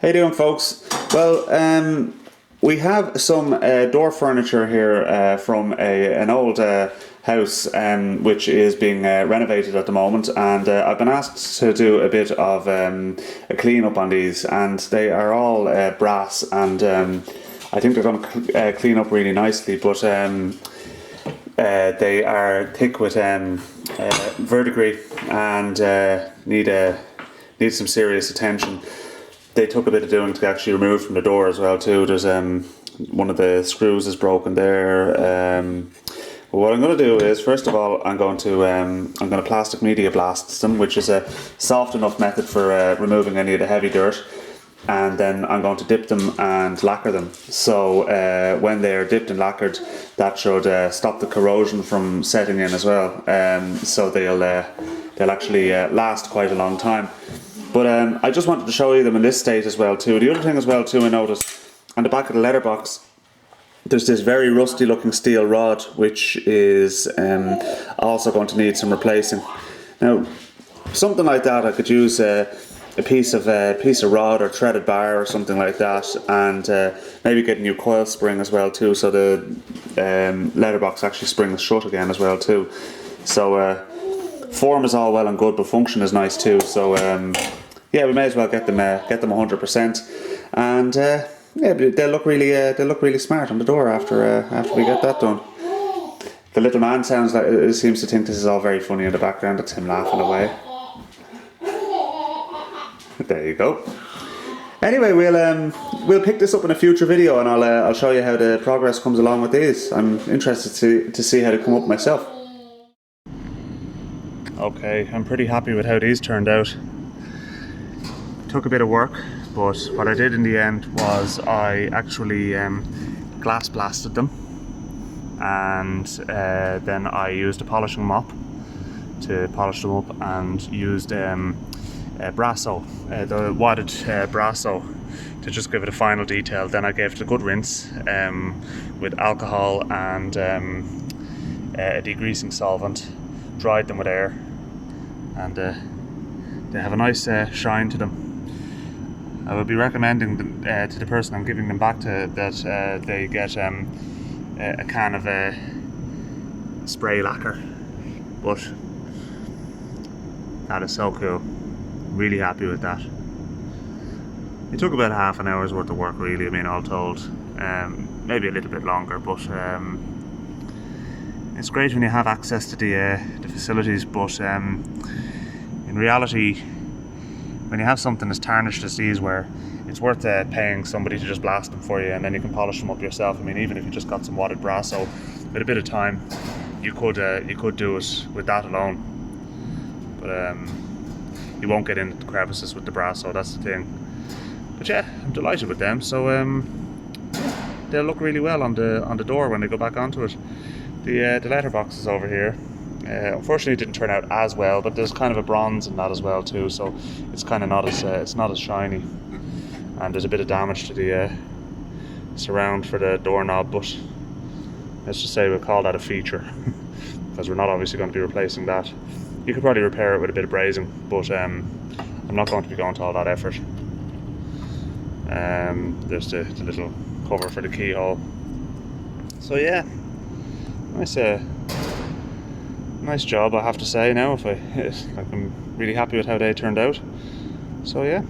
How you doing, folks? Well, we have some door furniture here from an old house which is being renovated at the moment, and I've been asked to do a bit of a clean up on these, and they are all brass, and I think they're going to clean up really nicely, but they are thick with verdigris and need some serious attention. They took a bit of doing to actually remove from the door as well too. There's one of the screws is broken there. What I'm going to do is, first of all, I'm going to plastic media blast them, which is a soft enough method for removing any of the heavy dirt. And then I'm going to dip them and lacquer them. So when they are dipped and lacquered, that should stop the corrosion from setting in as well. So they'll actually last quite a long time. But I just wanted to show you them in this state as well too. The other thing as well too, I noticed on the back of the letterbox, there's this very rusty looking steel rod, which is also going to need some replacing. Now, something like that, I could use a piece of rod or threaded bar or something like that, and maybe get a new coil spring as well too, so the letterbox actually springs shut again as well too. So form is all well and good, but function is nice too. So yeah, we may as well get them 100%, and yeah, they'll look really smart on the door after we get that done. The little man seems to think this is all very funny in the background. That's him laughing away. There you go. Anyway, we'll pick this up in a future video, and I'll show you how the progress comes along with these. I'm interested to see how they come up myself. Okay, I'm pretty happy with how these turned out. Took a bit of work, but what I did in the end was I actually glass blasted them, and then I used a polishing mop to polish them up, and used Brasso, the wadded Brasso, to just give it a final detail. Then I gave it a good rinse with alcohol and a degreasing solvent, dried them with air, and they have a nice shine to them. I would be recommending them, to the person I'm giving them back to, that they get a can of spray lacquer. But that is so cool. Really happy with that. It took about half an hour's worth of work, really. I mean, all told, maybe a little bit longer, but it's great when you have access to the facilities. But in reality, when you have something as tarnished as these, where it's worth paying somebody to just blast them for you, and then you can polish them up yourself. I mean, even if you just got some wadded Brasso, with a bit of time, you could do it with that alone. But you won't get into the crevices with the Brasso, that's the thing. But yeah, I'm delighted with them. So they'll look really well on the door when they go back onto it. The letterbox is over here. Unfortunately, it didn't turn out as well, but there's kind of a bronze in that as well too, so it's kind of not as shiny, and there's a bit of damage to the surround for the doorknob. But let's just say we'll call that a feature, because we're not obviously going to be replacing that. You could probably repair it with a bit of brazing, but I'm not going to be going to all that effort. There's the little cover for the keyhole. So yeah, nice job, I have to say. Now, I'm really happy with how they turned out. So yeah,